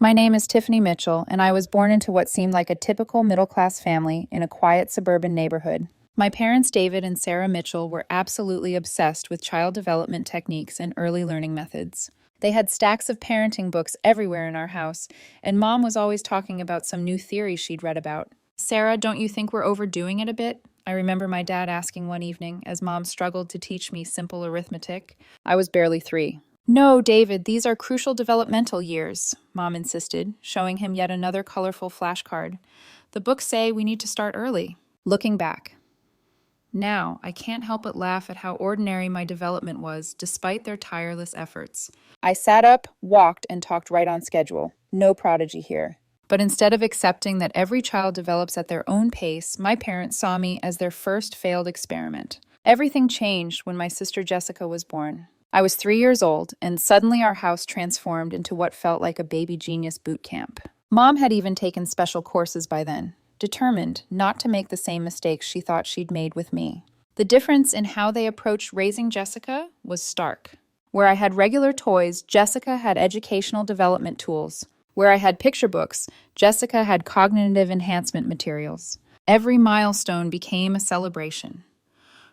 My name is Tiffany Mitchell, and I was born into what seemed like a typical middle-class family in a quiet suburban neighborhood. My parents, David and Sarah Mitchell, were absolutely obsessed with child development techniques and early learning methods. They had stacks of parenting books everywhere in our house, and Mom was always talking about some new theory she'd read about. Sarah, don't you think we're overdoing it a bit? I remember my dad asking one evening as Mom struggled to teach me simple arithmetic. I was barely 3. No, David, these are crucial developmental years, Mom insisted, showing him yet another colorful flashcard. The books say we need to start early. Looking back. Now, I can't help but laugh at how ordinary my development was, despite their tireless efforts. I sat up, walked, and talked right on schedule. No prodigy here. But instead of accepting that every child develops at their own pace, my parents saw me as their first failed experiment. Everything changed when my sister Jessica was born. I was 3 years old, and suddenly our house transformed into what felt like a baby genius boot camp. Mom had even taken special courses by then, determined not to make the same mistakes she thought she'd made with me. The difference in how they approached raising Jessica was stark. Where I had regular toys, Jessica had educational development tools. Where I had picture books, Jessica had cognitive enhancement materials. Every milestone became a celebration.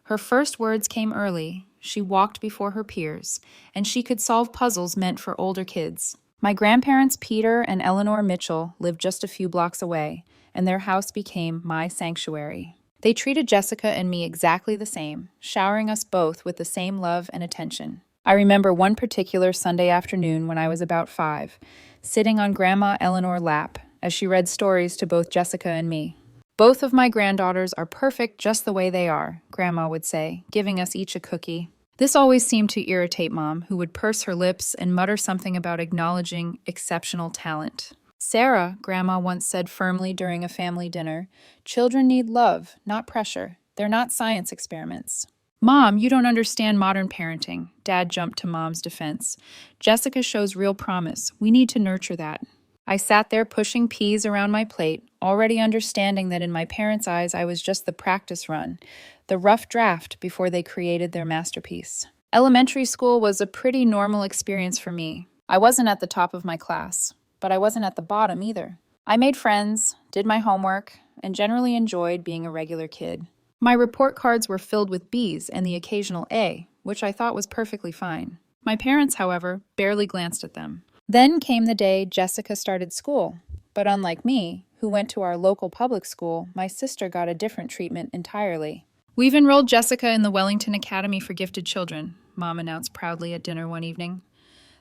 Her first words came early. She walked before her peers, and she could solve puzzles meant for older kids. My grandparents, Peter and Eleanor Mitchell, lived just a few blocks away, and their house became my sanctuary. They treated Jessica and me exactly the same, showering us both with the same love and attention. I remember one particular Sunday afternoon when I was about 5, sitting on Grandma Eleanor's lap as she read stories to both Jessica and me. Both of my granddaughters are perfect just the way they are, Grandma would say, giving us each a cookie. This always seemed to irritate Mom, who would purse her lips and mutter something about acknowledging exceptional talent. Sarah, Grandma once said firmly during a family dinner, children need love, not pressure. They're not science experiments. Mom, you don't understand modern parenting. Dad jumped to Mom's defense. Jessica shows real promise. We need to nurture that. I sat there pushing peas around my plate, already understanding that in my parents' eyes I was just the practice run, the rough draft before they created their masterpiece. Elementary school was a pretty normal experience for me. I wasn't at the top of my class, but I wasn't at the bottom either. I made friends, did my homework, and generally enjoyed being a regular kid. My report cards were filled with B's and the occasional A, which I thought was perfectly fine. My parents, however, barely glanced at them. Then came the day Jessica started school, but unlike me, who went to our local public school, my sister got a different treatment entirely. We've enrolled Jessica in the Wellington Academy for Gifted Children, Mom announced proudly at dinner one evening.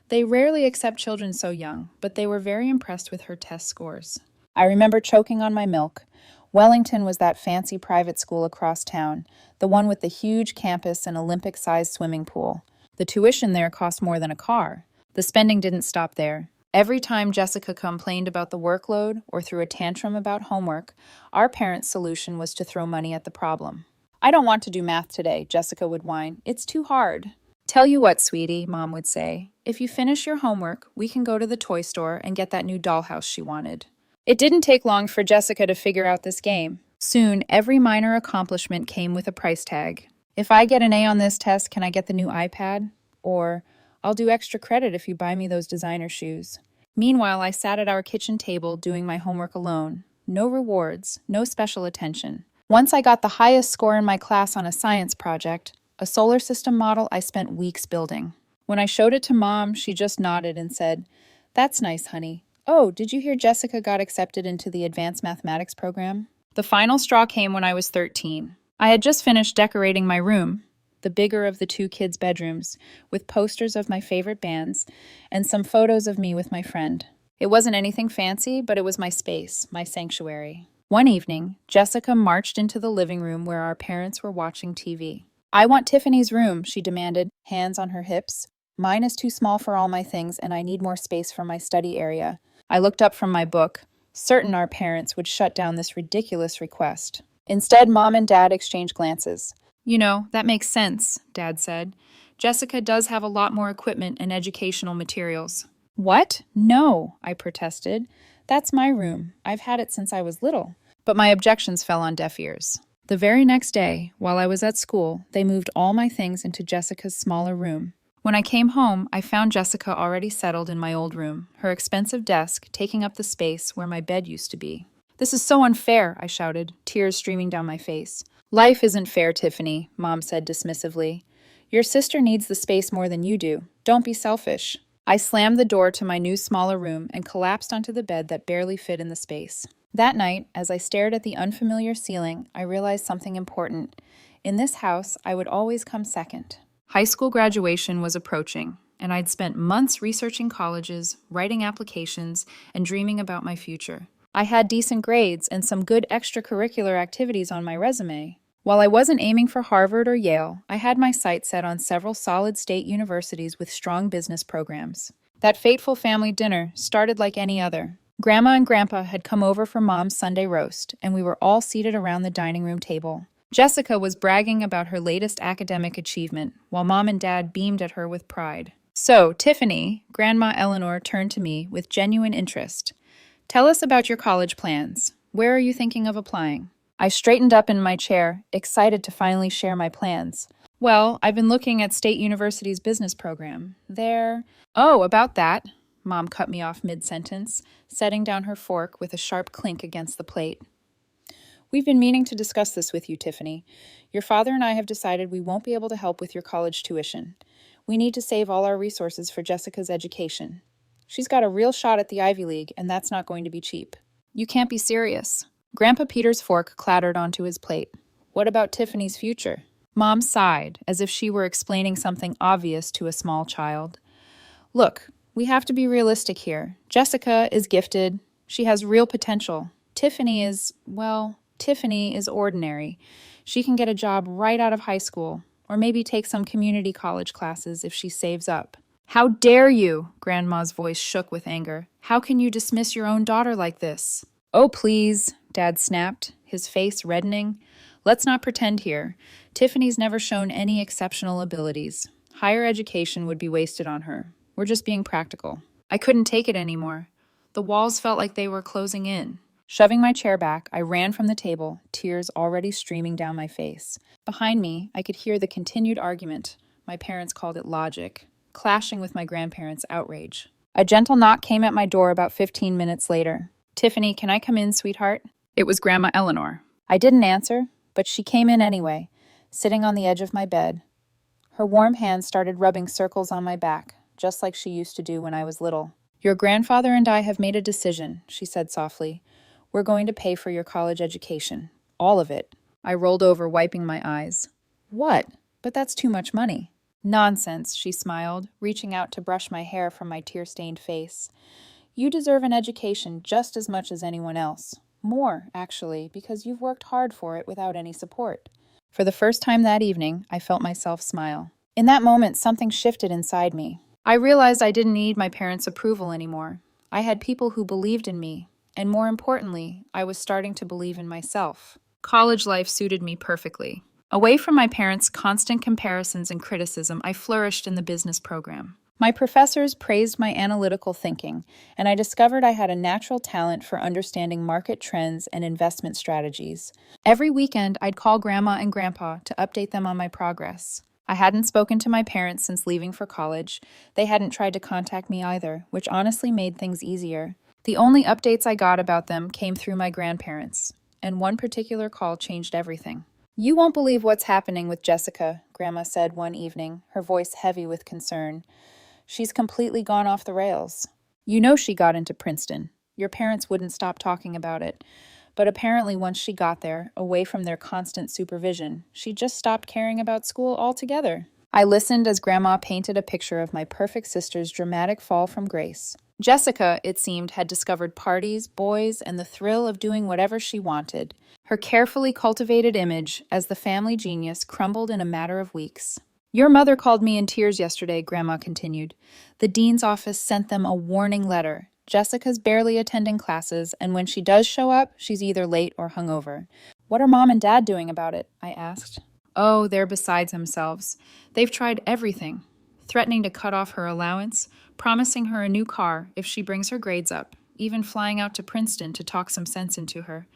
They rarely accept children so young, but they were very impressed with her test scores. I remember choking on my milk. Wellington was that fancy private school across town, the one with the huge campus and Olympic-sized swimming pool. The tuition there cost more than a car. The spending didn't stop there. Every time Jessica complained about the workload or threw a tantrum about homework, our parents' solution was to throw money at the problem. I don't want to do math today, Jessica would whine. It's too hard. Tell you what, sweetie, Mom would say. If you finish your homework, we can go to the toy store and get that new dollhouse she wanted. It didn't take long for Jessica to figure out this game. Soon, every minor accomplishment came with a price tag. If I get an A on this test, can I get the new iPad? Or, I'll do extra credit if you buy me those designer shoes. Meanwhile, I sat at our kitchen table doing my homework alone. No rewards, no special attention. Once I got the highest score in my class on a science project, a solar system model I spent weeks building. When I showed it to Mom, she just nodded and said, "That's nice, honey. Oh, did you hear Jessica got accepted into the advanced mathematics program?" The final straw came when I was 13. I had just finished decorating my room, the bigger of the 2 kids' bedrooms, with posters of my favorite bands and some photos of me with my friend. It wasn't anything fancy, but it was my space, my sanctuary. One evening, Jessica marched into the living room where our parents were watching TV. "I want Tiffany's room," she demanded, hands on her hips. "Mine is too small for all my things, and I need more space for my study area." I looked up from my book, certain our parents would shut down this ridiculous request. Instead, Mom and Dad exchanged glances. "You know, that makes sense," Dad said. "Jessica does have a lot more equipment and educational materials." "What? No," I protested. "That's my room. I've had it since I was little." But my objections fell on deaf ears. The very next day, while I was at school, they moved all my things into Jessica's smaller room. When I came home, I found Jessica already settled in my old room, her expensive desk taking up the space where my bed used to be. "This is so unfair," I shouted, tears streaming down my face. "Life isn't fair, Tiffany," Mom said dismissively. "Your sister needs the space more than you do. Don't be selfish." I slammed the door to my new smaller room and collapsed onto the bed that barely fit in the space. That night, as I stared at the unfamiliar ceiling, I realized something important. In this house, I would always come second. High school graduation was approaching, and I'd spent months researching colleges, writing applications, and dreaming about my future. I had decent grades and some good extracurricular activities on my resume. While I wasn't aiming for Harvard or Yale, I had my sights set on several solid state universities with strong business programs. That fateful family dinner started like any other. Grandma and Grandpa had come over for Mom's Sunday roast, and we were all seated around the dining room table. Jessica was bragging about her latest academic achievement, while Mom and Dad beamed at her with pride. "So, Tiffany," Grandma Eleanor turned to me with genuine interest. "Tell us about your college plans. Where are you thinking of applying?" I straightened up in my chair, excited to finally share my plans. "Well, I've been looking at State University's business program. Oh, about that." Mom cut me off mid-sentence, setting down her fork with a sharp clink against the plate. "We've been meaning to discuss this with you, Tiffany. Your father and I have decided we won't be able to help with your college tuition. We need to save all our resources for Jessica's education. She's got a real shot at the Ivy League, and that's not going to be cheap." "You can't be serious." Grandpa Peter's fork clattered onto his plate. "What about Tiffany's future?" Mom sighed, as if she were explaining something obvious to a small child. "Look, we have to be realistic here. Jessica is gifted. She has real potential. Tiffany is ordinary. She can get a job right out of high school, or maybe take some community college classes if she saves up." "How dare you?" Grandma's voice shook with anger. "How can you dismiss your own daughter like this?" "Oh, please," Dad snapped, his face reddening. "Let's not pretend here. Tiffany's never shown any exceptional abilities. Higher education would be wasted on her. We're just being practical." I couldn't take it anymore. The walls felt like they were closing in. Shoving my chair back, I ran from the table, tears already streaming down my face. Behind me, I could hear the continued argument, my parents called it logic, clashing with my grandparents' outrage. A gentle knock came at my door about 15 minutes later. "Tiffany, can I come in, sweetheart?" It was Grandma Eleanor. I didn't answer, but she came in anyway, sitting on the edge of my bed. Her warm hand started rubbing circles on my back, just like she used to do when I was little. "Your grandfather and I have made a decision," she said softly. "We're going to pay for your college education. All of it." I rolled over, wiping my eyes. "What? But that's too much money." "Nonsense," she smiled, reaching out to brush my hair from my tear-stained face. "You deserve an education just as much as anyone else. More, actually, because you've worked hard for it without any support." For the first time that evening, I felt myself smile. In that moment, something shifted inside me. I realized I didn't need my parents' approval anymore. I had people who believed in me, and more importantly, I was starting to believe in myself. College life suited me perfectly. Away from my parents' constant comparisons and criticism, I flourished in the business program. My professors praised my analytical thinking, and I discovered I had a natural talent for understanding market trends and investment strategies. Every weekend, I'd call Grandma and Grandpa to update them on my progress. I hadn't spoken to my parents since leaving for college. They hadn't tried to contact me either, which honestly made things easier. The only updates I got about them came through my grandparents, and one particular call changed everything. "You won't believe what's happening with Jessica," Grandma said one evening, her voice heavy with concern. "She's completely gone off the rails. You know she got into Princeton. Your parents wouldn't stop talking about it. But apparently once she got there, away from their constant supervision, she just stopped caring about school altogether." I listened as Grandma painted a picture of my perfect sister's dramatic fall from grace. Jessica, it seemed, had discovered parties, boys, and the thrill of doing whatever she wanted. Her carefully cultivated image as the family genius crumbled in a matter of weeks. "Your mother called me in tears yesterday," Grandma continued. "The dean's office sent them a warning letter. Jessica's barely attending classes, and when she does show up, she's either late or hungover." "What are Mom and Dad doing about it?" I asked. "Oh, they're beside themselves. They've tried everything. Threatening to cut off her allowance, promising her a new car if she brings her grades up, even flying out to Princeton to talk some sense into her.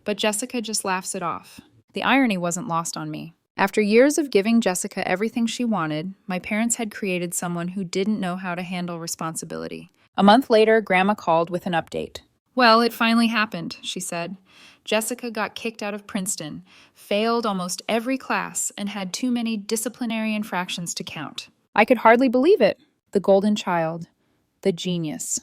But Jessica just laughs it off. The irony wasn't lost on me. After years of giving Jessica everything she wanted, my parents had created someone who didn't know how to handle responsibility. A month later, Grandma called with an update. "Well, it finally happened," she said. "Jessica got kicked out of Princeton, failed almost every class, and had too many disciplinary infractions to count." I could hardly believe it. The golden child, the genius,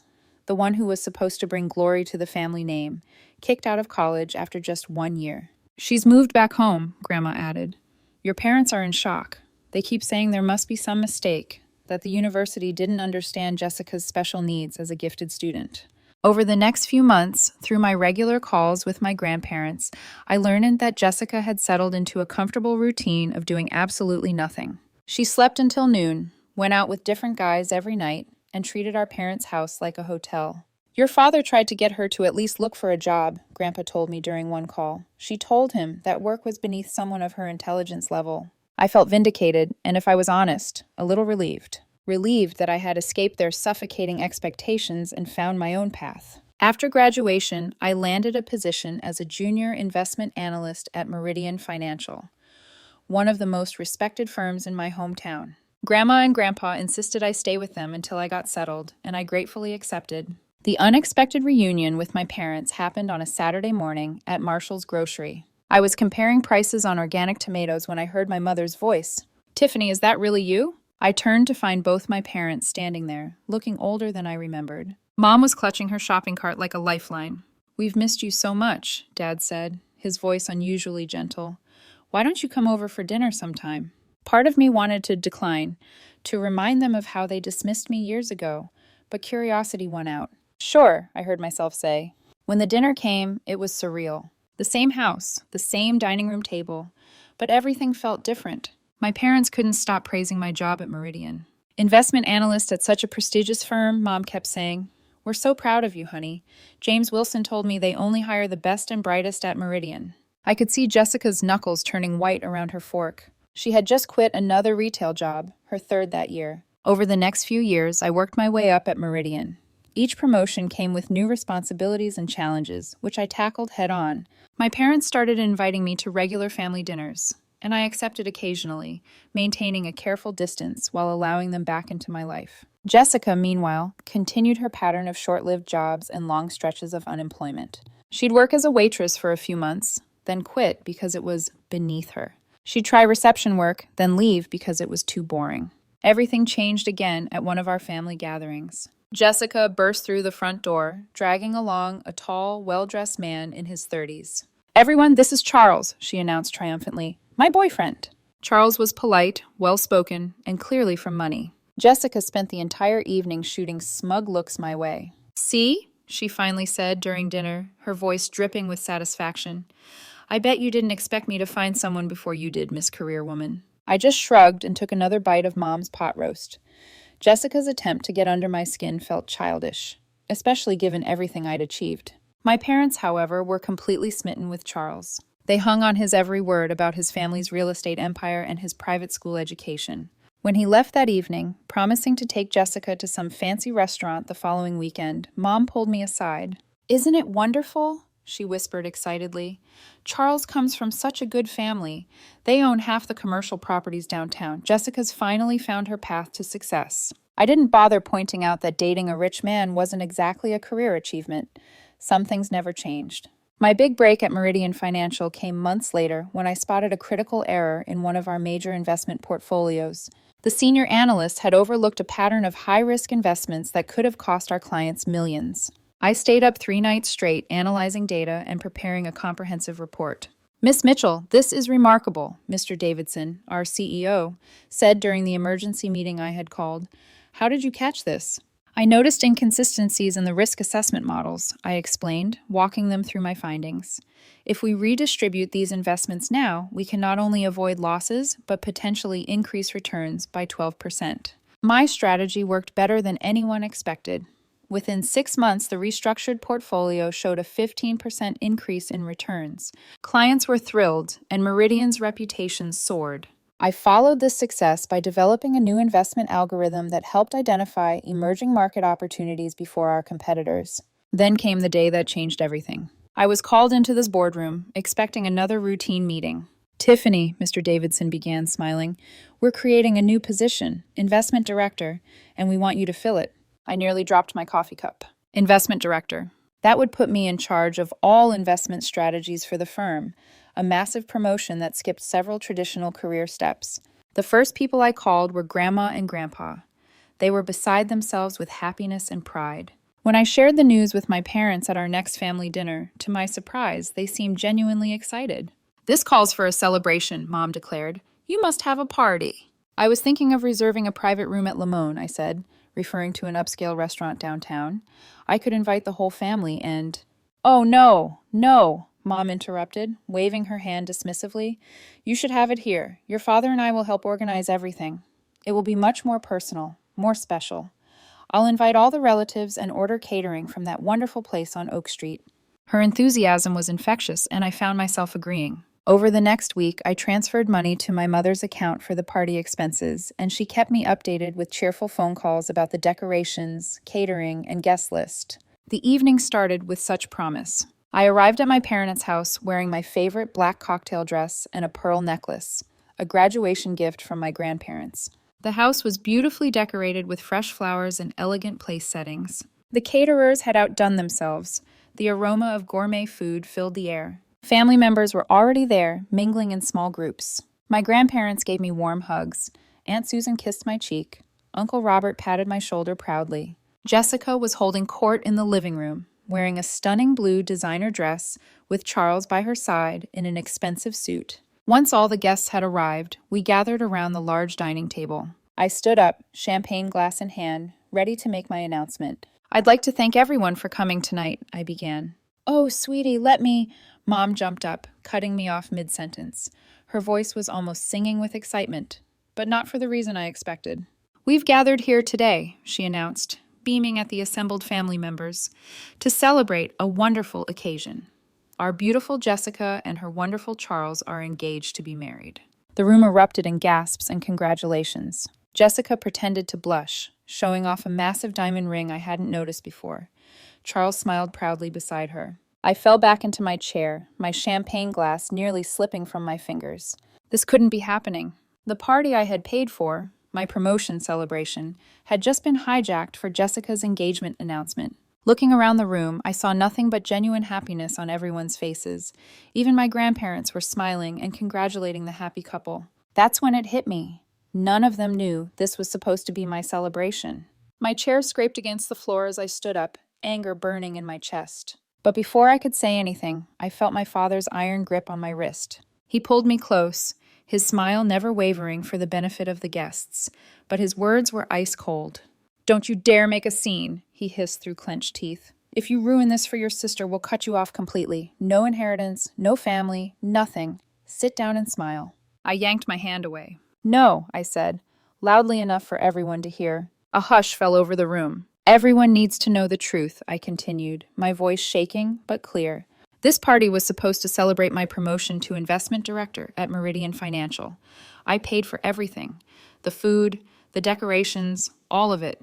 the one who was supposed to bring glory to the family name, kicked out of college after just 1 year. "She's moved back home," Grandma added. "Your parents are in shock. They keep saying there must be some mistake, that the university didn't understand Jessica's special needs as a gifted student." Over the next few months, through my regular calls with my grandparents, I learned that Jessica had settled into a comfortable routine of doing absolutely nothing. She slept until noon, went out with different guys every night, and treated our parents' house like a hotel. "Your father tried to get her to at least look for a job," Grandpa told me during one call. "She told him that work was beneath someone of her intelligence level." I felt vindicated, and if I was honest, a little relieved. Relieved that I had escaped their suffocating expectations and found my own path. After graduation, I landed a position as a junior investment analyst at Meridian Financial, one of the most respected firms in my hometown. Grandma and Grandpa insisted I stay with them until I got settled, and I gratefully accepted. The unexpected reunion with my parents happened on a Saturday morning at Marshall's Grocery. I was comparing prices on organic tomatoes when I heard my mother's voice. "Tiffany, is that really you?" I turned to find both my parents standing there, looking older than I remembered. Mom was clutching her shopping cart like a lifeline. "We've missed you so much," Dad said, his voice unusually gentle. "Why don't you come over for dinner sometime?" Part of me wanted to decline, to remind them of how they dismissed me years ago, but curiosity won out. "Sure," I heard myself say. When the dinner came, it was surreal. The same house, the same dining room table, but everything felt different. My parents couldn't stop praising my job at Meridian. "Investment analyst at such a prestigious firm," Mom kept saying. "We're so proud of you, honey. James Wilson told me they only hire the best and brightest at Meridian." I could see Jessica's knuckles turning white around her fork. She had just quit another retail job, her third that year. Over the next few years, I worked my way up at Meridian. Each promotion came with new responsibilities and challenges, which I tackled head-on. My parents started inviting me to regular family dinners, and I accepted occasionally, maintaining a careful distance while allowing them back into my life. Jessica, meanwhile, continued her pattern of short-lived jobs and long stretches of unemployment. She'd work as a waitress for a few months, then quit because it was beneath her. She'd try reception work, then leave because it was too boring. Everything changed again at one of our family gatherings. Jessica burst through the front door, dragging along a tall, well-dressed man in his 30s. "Everyone, this is Charles," she announced triumphantly. "My boyfriend." Charles was polite, well-spoken, and clearly from money. Jessica spent the entire evening shooting smug looks my way. "See?" she finally said during dinner, her voice dripping with satisfaction. "I bet you didn't expect me to find someone before you did, Miss Career Woman." I just shrugged and took another bite of Mom's pot roast. Jessica's attempt to get under my skin felt childish, especially given everything I'd achieved. My parents, however, were completely smitten with Charles. They hung on his every word about his family's real estate empire and his private school education. When he left that evening, promising to take Jessica to some fancy restaurant the following weekend, Mom pulled me aside. "Isn't it wonderful?" she whispered excitedly. "Charles comes from such a good family. They own half the commercial properties downtown. Jessica's finally found her path to success." I didn't bother pointing out that dating a rich man wasn't exactly a career achievement. Some things never changed. My big break at Meridian Financial came months later when I spotted a critical error in one of our major investment portfolios. The senior analyst had overlooked a pattern of high-risk investments that could have cost our clients millions. I stayed up 3 nights straight analyzing data and preparing a comprehensive report. "Miss Mitchell, this is remarkable," Mr. Davidson, our CEO, said during the emergency meeting I had called. "How did you catch this?" "I noticed inconsistencies in the risk assessment models," I explained, walking them through my findings. "If we redistribute these investments now, we can not only avoid losses, but potentially increase returns by 12%. My strategy worked better than anyone expected. Within 6 months, the restructured portfolio showed a 15% increase in returns. Clients were thrilled, and Meridian's reputation soared. I followed this success by developing a new investment algorithm that helped identify emerging market opportunities before our competitors. Then came the day that changed everything. I was called into this boardroom, expecting another routine meeting. Tiffany, Mr. Davidson began, smiling, we're creating a new position, investment director, and we want you to fill it. I nearly dropped my coffee cup. Investment director. That would put me in charge of all investment strategies for the firm, a massive promotion that skipped several traditional career steps. The first people I called were Grandma and Grandpa. They were beside themselves with happiness and pride. When I shared the news with my parents at our next family dinner, to my surprise, they seemed genuinely excited. This calls for a celebration, Mom declared. You must have a party. I was thinking of reserving a private room at Limon, I said, referring to an upscale restaurant downtown. I could invite the whole family and— Oh, no, no, Mom interrupted, waving her hand dismissively. You should have it here. Your father and I will help organize everything. It will be much more personal, more special. I'll invite all the relatives and order catering from that wonderful place on Oak Street. Her enthusiasm was infectious, and I found myself agreeing. Over the next week, I transferred money to my mother's account for the party expenses, and she kept me updated with cheerful phone calls about the decorations, catering, and guest list. The evening started with such promise. I arrived at my parents' house wearing my favorite black cocktail dress and a pearl necklace, a graduation gift from my grandparents. The house was beautifully decorated with fresh flowers and elegant place settings. The caterers had outdone themselves. The aroma of gourmet food filled the air. Family members were already there, mingling in small groups. My grandparents gave me warm hugs. Aunt Susan kissed my cheek. Uncle Robert patted my shoulder proudly. Jessica was holding court in the living room, wearing a stunning blue designer dress with Charles by her side in an expensive suit. Once all the guests had arrived, we gathered around the large dining table. I stood up, champagne glass in hand, ready to make my announcement. I'd like to thank everyone for coming tonight, I began. Oh, sweetie, let me— Mom jumped up, cutting me off mid-sentence. Her voice was almost singing with excitement, but not for the reason I expected. We've gathered here today, she announced, beaming at the assembled family members, to celebrate a wonderful occasion. Our beautiful Jessica and her wonderful Charles are engaged to be married. The room erupted in gasps and congratulations. Jessica pretended to blush, showing off a massive diamond ring I hadn't noticed before. Charles smiled proudly beside her. I fell back into my chair, my champagne glass nearly slipping from my fingers. This couldn't be happening. The party I had paid for, my promotion celebration, had just been hijacked for Jessica's engagement announcement. Looking around the room, I saw nothing but genuine happiness on everyone's faces. Even my grandparents were smiling and congratulating the happy couple. That's when it hit me. None of them knew this was supposed to be my celebration. My chair scraped against the floor as I stood up, anger burning in my chest. But before I could say anything, I felt my father's iron grip on my wrist. He pulled me close, his smile never wavering for the benefit of the guests, but his words were ice cold. Don't you dare make a scene, he hissed through clenched teeth. If you ruin this for your sister, we'll cut you off completely. No inheritance, no family, nothing. Sit down and smile. I yanked my hand away. No, I said, loudly enough for everyone to hear. A hush fell over the room. Everyone needs to know the truth, I continued, my voice shaking but clear. This party was supposed to celebrate my promotion to investment director at Meridian Financial. I paid for everything. The food, the decorations, all of it.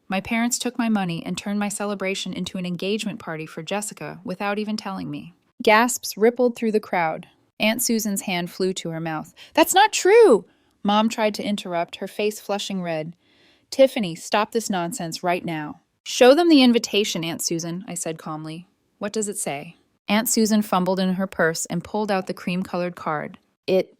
My parents took my money and turned my celebration into an engagement party for Jessica without even telling me. Gasps rippled through the crowd. Aunt Susan's hand flew to her mouth. That's not true! Mom tried to interrupt, her face flushing red. Tiffany, stop this nonsense right now. Show them the invitation, Aunt Susan, I said calmly. What does it say? Aunt Susan fumbled in her purse and pulled out the cream-colored card. It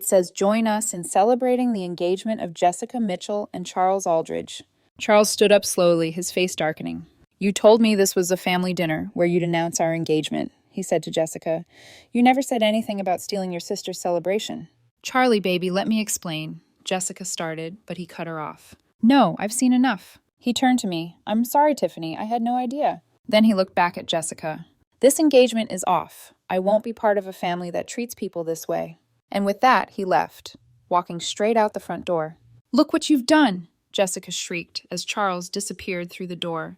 says, join us in celebrating the engagement of Jessica Mitchell and Charles Aldridge. Charles stood up slowly, his face darkening. You told me this was a family dinner where you'd announce our engagement, he said to Jessica. You never said anything about stealing your sister's celebration. Charlie, baby, let me explain. Jessica started, but he cut her off. No, I've seen enough. He turned to me. I'm sorry, Tiffany. I had no idea. Then he looked back at Jessica. This engagement is off. I won't be part of a family that treats people this way. And with that, he left, walking straight out the front door. Look what you've done, Jessica shrieked as Charles disappeared through the door.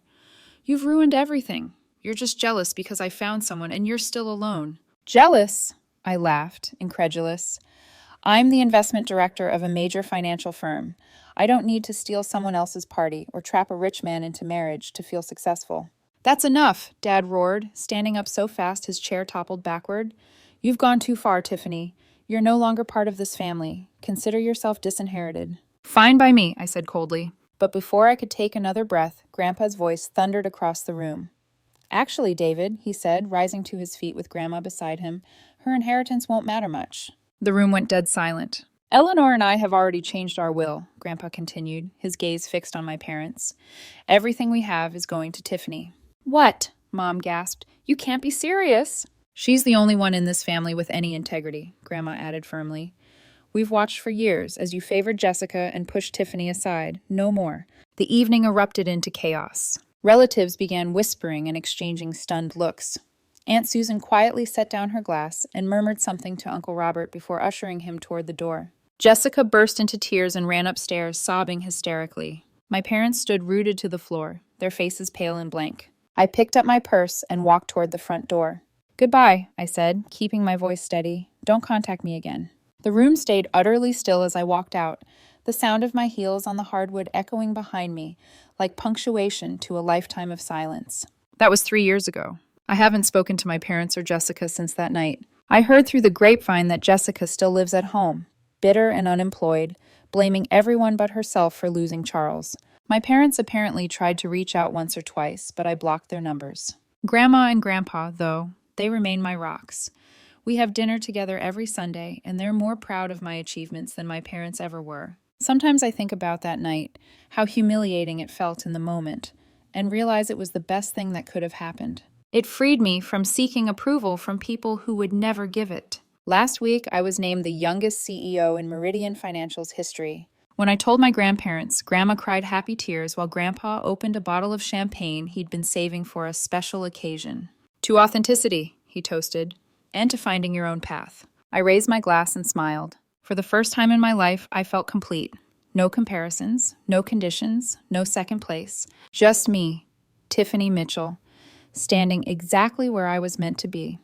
You've ruined everything. You're just jealous because I found someone and you're still alone. Jealous? I laughed, incredulous. I'm the investment director of a major financial firm. I don't need to steal someone else's party or trap a rich man into marriage to feel successful. That's enough, Dad roared, standing up so fast his chair toppled backward. You've gone too far, Tiffany. You're no longer part of this family. Consider yourself disinherited." "Fine by me," I said coldly. But before I could take another breath, Grandpa's voice thundered across the room. "Actually, David," he said, rising to his feet with Grandma beside him, "her inheritance won't matter much." The room went dead silent. "Eleanor and I have already changed our will," Grandpa continued, his gaze fixed on my parents. "Everything we have is going to Tiffany." "What?" Mom gasped. "You can't be serious." "She's the only one in this family with any integrity," Grandma added firmly. "We've watched for years as you favored Jessica and pushed Tiffany aside. No more." The evening erupted into chaos. Relatives began whispering and exchanging stunned looks. Aunt Susan quietly set down her glass and murmured something to Uncle Robert before ushering him toward the door. Jessica burst into tears and ran upstairs, sobbing hysterically. My parents stood rooted to the floor, their faces pale and blank. I picked up my purse and walked toward the front door. "Goodbye," I said, keeping my voice steady. "Don't contact me again." The room stayed utterly still as I walked out, the sound of my heels on the hardwood echoing behind me, like punctuation to a lifetime of silence. That was 3 years ago. I haven't spoken to my parents or Jessica since that night. I heard through the grapevine that Jessica still lives at home, bitter and unemployed, blaming everyone but herself for losing Charles. My parents apparently tried to reach out once or twice, but I blocked their numbers. Grandma and Grandpa, though, they remain my rocks. We have dinner together every Sunday, and they're more proud of my achievements than my parents ever were. Sometimes I think about that night, how humiliating it felt in the moment, and realize it was the best thing that could have happened. It freed me from seeking approval from people who would never give it. Last week, I was named the youngest CEO in Meridian Financial's history. When I told my grandparents, Grandma cried happy tears while Grandpa opened a bottle of champagne he'd been saving for a special occasion. "To authenticity," he toasted, "and to finding your own path." I raised my glass and smiled. For the first time in my life, I felt complete. No comparisons, no conditions, no second place. Just me, Tiffany Mitchell, standing exactly where I was meant to be.